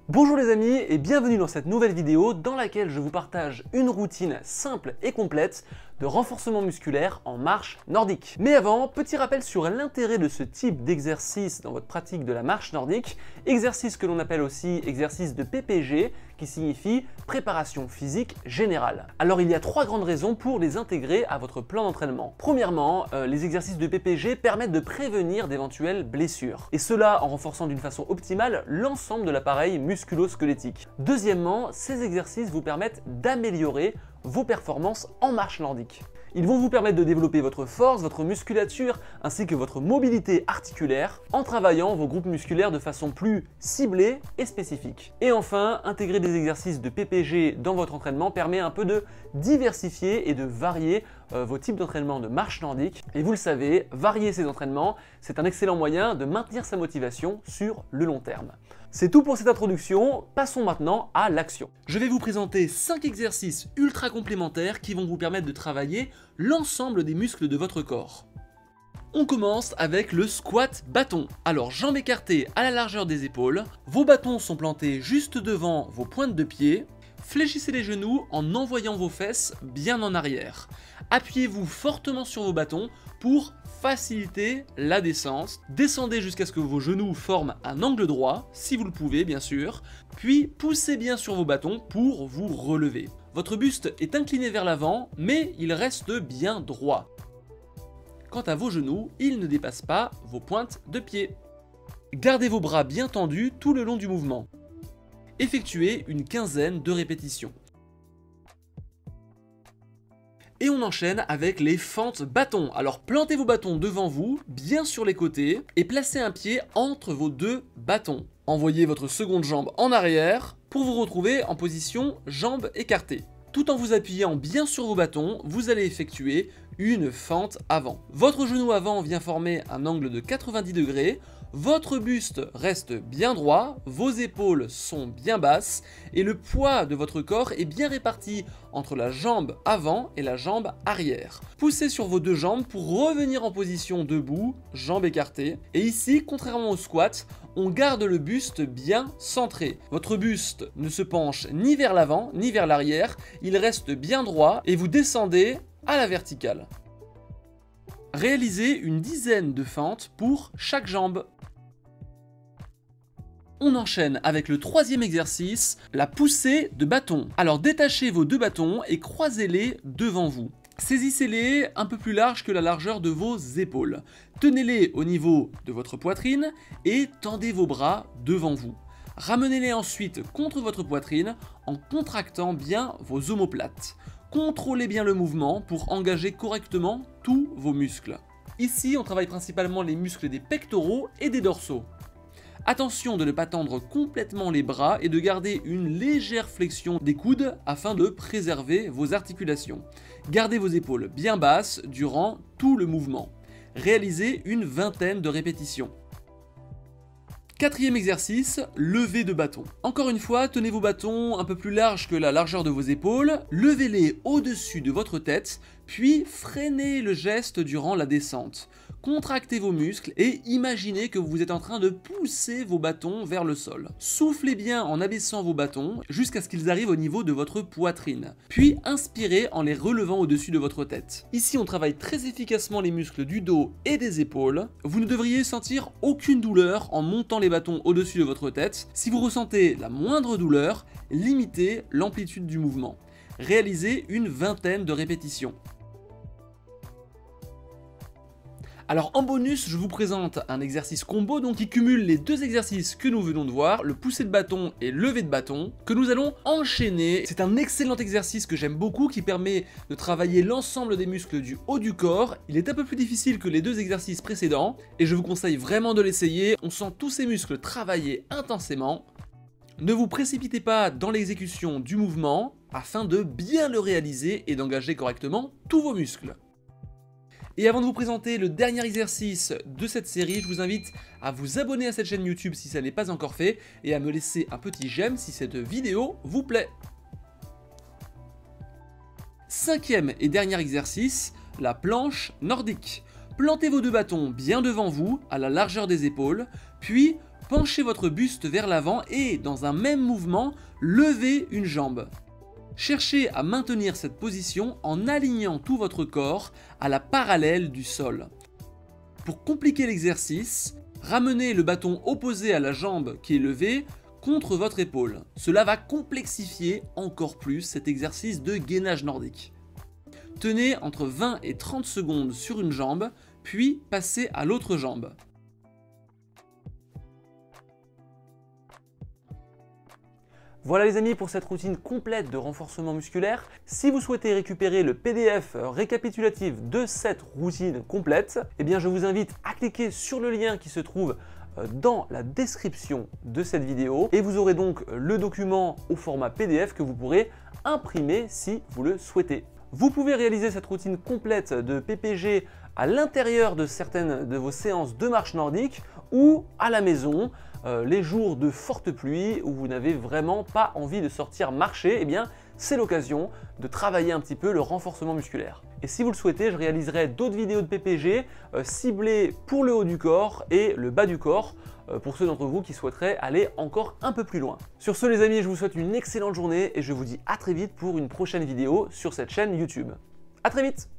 Bonjour les amis et bienvenue dans cette nouvelle vidéo dans laquelle je vous partage une routine simple et complète de renforcement musculaire en marche nordique. Mais avant, petit rappel sur l'intérêt de ce type d'exercice dans votre pratique de la marche nordique, exercice que l'on appelle aussi exercice de PPG, qui signifie préparation physique générale. Alors il y a trois grandes raisons pour les intégrer à votre plan d'entraînement. Premièrement, les exercices de PPG permettent de prévenir d'éventuelles blessures, et cela en renforçant d'une façon optimale l'ensemble de l'appareil musculo-squelettique. Deuxièmement, ces exercices vous permettent d'améliorer vos performances en marche nordique. Ils vont vous permettre de développer votre force, votre musculature ainsi que votre mobilité articulaire en travaillant vos groupes musculaires de façon plus ciblée et spécifique. Et enfin, intégrer des exercices de PPG dans votre entraînement permet un peu de diversifier et de varier vos types d'entraînement de marche nordique. Et vous le savez, varier ces entraînements, c'est un excellent moyen de maintenir sa motivation sur le long terme. C'est tout pour cette introduction, passons maintenant à l'action. Je vais vous présenter 5 exercices ultra complémentaires qui vont vous permettre de travailler l'ensemble des muscles de votre corps. On commence avec le squat bâton. Alors jambes écartées à la largeur des épaules, vos bâtons sont plantés juste devant vos pointes de pied, fléchissez les genoux en envoyant vos fesses bien en arrière. Appuyez-vous fortement sur vos bâtons pour faciliter la descente. Descendez jusqu'à ce que vos genoux forment un angle droit, si vous le pouvez bien sûr, puis poussez bien sur vos bâtons pour vous relever. Votre buste est incliné vers l'avant, mais il reste bien droit. Quant à vos genoux, ils ne dépassent pas vos pointes de pied. Gardez vos bras bien tendus tout le long du mouvement. Effectuez une quinzaine de répétitions. Et on enchaîne avec les fentes bâtons. Alors plantez vos bâtons devant vous, bien sur les côtés, et placez un pied entre vos deux bâtons. Envoyez votre seconde jambe en arrière pour vous retrouver en position jambes écartées. Tout en vous appuyant bien sur vos bâtons, vous allez effectuer une fente avant. Votre genou avant vient former un angle de 90 degrés, votre buste reste bien droit, vos épaules sont bien basses et le poids de votre corps est bien réparti entre la jambe avant et la jambe arrière. Poussez sur vos deux jambes pour revenir en position debout, jambes écartées. Et ici, contrairement au squat, on garde le buste bien centré. Votre buste ne se penche ni vers l'avant ni vers l'arrière, il reste bien droit et vous descendez à la verticale. Réalisez une dizaine de fentes pour chaque jambe. On enchaîne avec le troisième exercice, la poussée de bâton. Alors détachez vos deux bâtons et croisez-les devant vous. Saisissez-les un peu plus large que la largeur de vos épaules. Tenez-les au niveau de votre poitrine et tendez vos bras devant vous. Ramenez-les ensuite contre votre poitrine en contractant bien vos omoplates. Contrôlez bien le mouvement pour engager correctement tous vos muscles. Ici, on travaille principalement les muscles des pectoraux et des dorsaux. Attention de ne pas tendre complètement les bras et de garder une légère flexion des coudes afin de préserver vos articulations. Gardez vos épaules bien basses durant tout le mouvement. Réalisez une vingtaine de répétitions. Quatrième exercice, levée de bâton. Encore une fois, tenez vos bâtons un peu plus larges que la largeur de vos épaules, levez-les au-dessus de votre tête, puis freinez le geste durant la descente. Contractez vos muscles et imaginez que vous êtes en train de pousser vos bâtons vers le sol. Soufflez bien en abaissant vos bâtons jusqu'à ce qu'ils arrivent au niveau de votre poitrine. Puis inspirez en les relevant au-dessus de votre tête. Ici, on travaille très efficacement les muscles du dos et des épaules. Vous ne devriez sentir aucune douleur en montant les bâtons au-dessus de votre tête. Si vous ressentez la moindre douleur, limitez l'amplitude du mouvement. Réalisez une vingtaine de répétitions. Alors en bonus, je vous présente un exercice combo donc qui cumule les deux exercices que nous venons de voir, le pousser de bâton et lever de bâton, que nous allons enchaîner. C'est un excellent exercice que j'aime beaucoup qui permet de travailler l'ensemble des muscles du haut du corps. Il est un peu plus difficile que les deux exercices précédents et je vous conseille vraiment de l'essayer. On sent tous ces muscles travailler intensément. Ne vous précipitez pas dans l'exécution du mouvement afin de bien le réaliser et d'engager correctement tous vos muscles. Et avant de vous présenter le dernier exercice de cette série, je vous invite à vous abonner à cette chaîne YouTube si ça n'est pas encore fait et à me laisser un petit j'aime si cette vidéo vous plaît. Cinquième et dernier exercice, la planche nordique. Plantez vos deux bâtons bien devant vous, à la largeur des épaules, puis Penchez votre buste vers l'avant et, dans un même mouvement, levez une jambe. Cherchez à maintenir cette position en alignant tout votre corps à la parallèle du sol. Pour compliquer l'exercice, ramenez le bâton opposé à la jambe qui est levée contre votre épaule. Cela va complexifier encore plus cet exercice de gainage nordique. Tenez entre 20 et 30 secondes sur une jambe, puis passez à l'autre jambe. Voilà les amis pour cette routine complète de renforcement musculaire. Si vous souhaitez récupérer le PDF récapitulatif de cette routine complète, eh bien je vous invite à cliquer sur le lien qui se trouve dans la description de cette vidéo et vous aurez donc le document au format PDF que vous pourrez imprimer si vous le souhaitez. Vous pouvez réaliser cette routine complète de PPG à l'intérieur de certaines de vos séances de marche nordique ou à la maison, les jours de forte pluie où vous n'avez vraiment pas envie de sortir marcher, eh bien c'est l'occasion de travailler un petit peu le renforcement musculaire. Et si vous le souhaitez, je réaliserai d'autres vidéos de PPG ciblées pour le haut du corps et le bas du corps pour ceux d'entre vous qui souhaiteraient aller encore un peu plus loin. Sur ce les amis, je vous souhaite une excellente journée et je vous dis à très vite pour une prochaine vidéo sur cette chaîne YouTube. À très vite!